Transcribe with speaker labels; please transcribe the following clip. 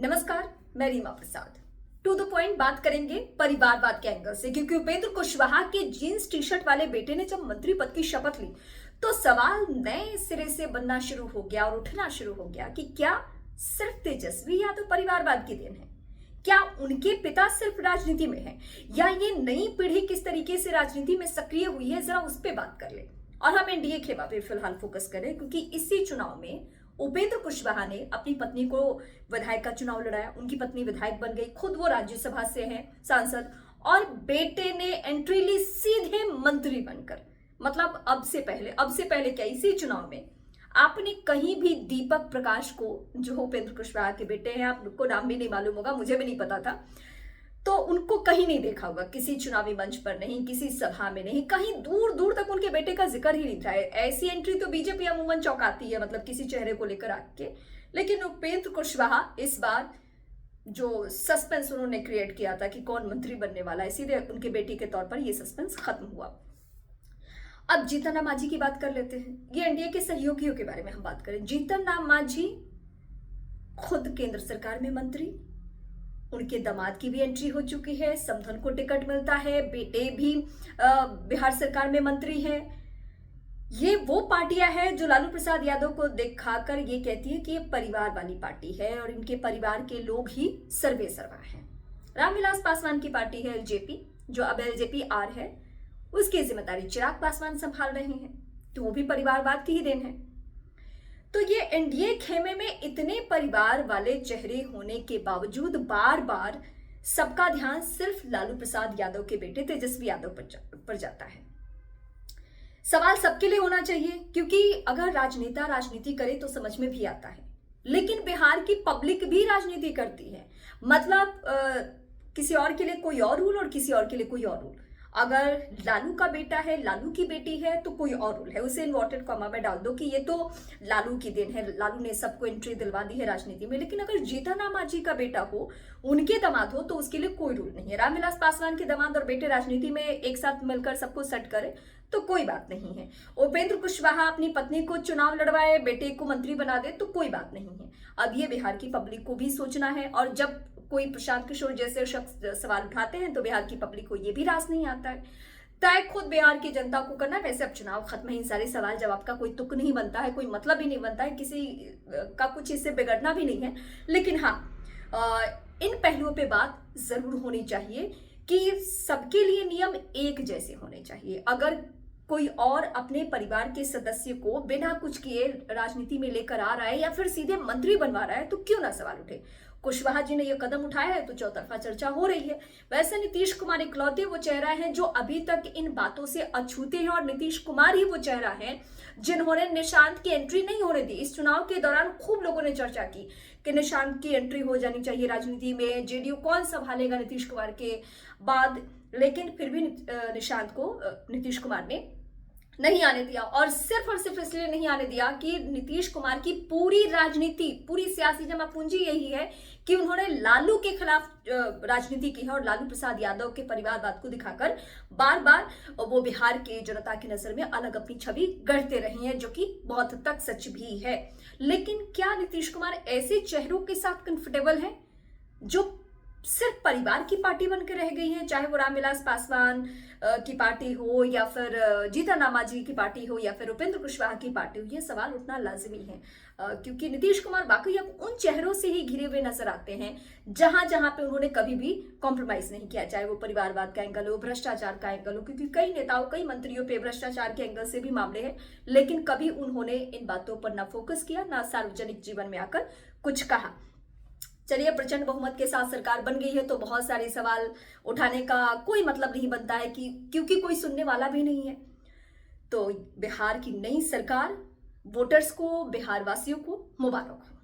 Speaker 1: नमस्कार, मैं रीमा प्रसाद। To the point बात करेंगे परिवारवाद के एंगल से, क्योंकि उपेंद्र कुशवाहा के जीन्स टी शर्ट वाले बेटे ने जब मंत्री पद की शपथ ली तो सवाल नए सिरे से बनना शुरू हो गया और उठना शुरू हो गया कि क्या सिर्फ तेजस्वी यादव परिवारवाद की देन है? क्या उनके पिता सिर्फ राजनीति में हैं, या ये नई पीढ़ी किस तरीके से राजनीति में सक्रिय हुई है, जरा उस पर बात कर ले। और हम एनडीए खेमा पे फिलहाल फोकस करें, क्योंकि इसी चुनाव में उपेंद्र कुशवाहा ने अपनी पत्नी को विधायक का चुनाव लड़ाया। उनकी पत्नी विधायक बन गई, खुद वो राज्यसभा से हैं सांसद, और बेटे ने एंट्री ली सीधे मंत्री बनकर। मतलब अब से पहले क्या, इसी चुनाव में आपने कहीं भी दीपक प्रकाश को, जो उपेंद्र कुशवाहा के बेटे हैं, आपको नाम भी नहीं मालूम होगा, मुझे भी नहीं पता था, तो उनको कहीं नहीं देखा होगा, किसी चुनावी मंच पर नहीं, किसी सभा में नहीं, कहीं दूर दूर तक उनके बेटे का जिक्र ही नहीं था। ऐसी एंट्री तो बीजेपी अमूमन चौंकाती है, मतलब किसी चेहरे को लेकर आके। लेकिन उपेंद्र कुशवाहा इस बार जो सस्पेंस उन्होंने क्रिएट किया था कि कौन मंत्री बनने वाला है, सीधे उनके बेटे के तौर पर यह सस्पेंस खत्म हुआ। अब जीतन राम मांझी की बात कर लेते हैं। ये एनडीए के सहयोगियों के बारे में हम बात करें। जीतन राम मांझी खुद केंद्र सरकार में मंत्री, उनके दामाद की भी एंट्री हो चुकी है, समधन को टिकट मिलता है, बेटे भी बिहार सरकार में मंत्री हैं। ये वो पार्टियां हैं जो लालू प्रसाद यादव को दिखाकर ये कहती है कि ये परिवार वाली पार्टी है और इनके परिवार के लोग ही सर्वे सर्वा हैं। रामविलास पासवान की पार्टी है एलजेपी, जो अब एलजेपी आर है, उसकी जिम्मेदारी चिराग पासवान संभाल रहे हैं, तो वो भी परिवारवाद की ही देन है। तो ये एनडीए खेमे में इतने परिवार वाले चेहरे होने के बावजूद बार बार सबका ध्यान सिर्फ लालू प्रसाद यादव के बेटे तेजस्वी यादव पर जाता है। सवाल सबके लिए होना चाहिए, क्योंकि अगर राजनेता राजनीति करे तो समझ में भी आता है, लेकिन बिहार की पब्लिक भी राजनीति करती है। मतलब किसी और के लिए कोई और रूल और किसी और के लिए कोई और रूल। अगर लालू का बेटा है, लालू की बेटी है, तो कोई और रूल है, उसे इन्वर्टेड कॉमा में डाल दो कि ये तो लालू की देन है, लालू ने सबको एंट्री दिलवा दी है राजनीति में। लेकिन अगर जीतन राम मांझी का बेटा हो, उनके दामाद हो, तो उसके लिए कोई रूल नहीं है। रामविलास पासवान के दामाद और बेटे राजनीति में एक साथ मिलकर सबको सेट करे तो कोई बात नहीं है। उपेंद्र कुशवाहा अपनी पत्नी को चुनाव लड़वाए, बेटे को मंत्री बना दे तो कोई बात नहीं है। अब ये बिहार की पब्लिक को भी सोचना है, और जब कोई प्रशांत किशोर जैसे शख्स सवाल उठाते हैं तो बिहार की पब्लिक को ये भी रास नहीं आता है। तय खुद बिहार की जनता को करना है। वैसे अब चुनाव खत्म है, इन सारे सवाल जवाब का कोई तुक नहीं बनता है, कोई मतलब ही नहीं बनता है, किसी का कुछ इससे बिगड़ना भी नहीं है। लेकिन हाँ, इन पहलुओं पे बात जरूर होनी चाहिए कि सबके लिए नियम एक जैसे होने चाहिए। अगर कोई और अपने परिवार के सदस्य को बिना कुछ किए राजनीति में लेकर आ रहा है या फिर सीधे मंत्री बनवा रहा है, तो क्यों ना सवाल उठे। कुशवाहा जी ने यह कदम उठाया है तो चौतरफा चर्चा हो रही है। वैसे नीतीश कुमार इकलौते वो चेहरा है जो अभी तक इन बातों से अछूते हैं, और नीतीश कुमार ही वो चेहरा है जिन्होंने निशांत की एंट्री नहीं होने दी। इस चुनाव के दौरान खूब लोगों ने चर्चा की कि निशांत की एंट्री हो जानी चाहिए राजनीति में, जेडीयू कौन संभालेगा नीतीश कुमार के बाद। लेकिन फिर भी निशांत को नीतीश कुमार ने नहीं आने दिया, और सिर्फ इसलिए नहीं आने दिया कि नीतीश कुमार की पूरी राजनीति, पूरी सियासी जमा पूंजी यही है कि उन्होंने लालू के खिलाफ राजनीति की है, और लालू प्रसाद यादव के परिवारवाद को दिखाकर बार बार वो बिहार के जनता की नजर में अलग अपनी छवि गढ़ते रहे हैं, जो कि बहुत हद तक सच भी है। लेकिन क्या नीतीश कुमार ऐसे चेहरों के साथ कंफर्टेबल है जो सिर्फ परिवार की पार्टी बनकर रह गई है, चाहे वो रामविलास पासवान की पार्टी हो, या फिर जीतन राम मांझी की पार्टी हो, या फिर उपेंद्र कुशवाहा की पार्टी हो? ये सवाल उठना लाजमी है, क्योंकि नीतीश कुमार वाकई अब उन चेहरों से ही घिरे हुए नजर आते हैं जहां जहां पे उन्होंने कभी भी कॉम्प्रोमाइज नहीं किया, चाहे वो परिवारवाद का एंगल हो, भ्रष्टाचार का एंगल हो, क्योंकि कई नेताओं, कई मंत्रियों पे भ्रष्टाचार के एंगल से भी मामले हैं, लेकिन कभी उन्होंने इन बातों पर ना फोकस किया, ना सार्वजनिक जीवन में आकर कुछ कहा। चलिए, प्रचंड बहुमत के साथ सरकार बन गई है तो बहुत सारे सवाल उठाने का कोई मतलब नहीं बनता है, कि क्योंकि कोई सुनने वाला भी नहीं है। तो बिहार की नई सरकार, वोटर्स को, बिहार वासियों को मुबारक हो।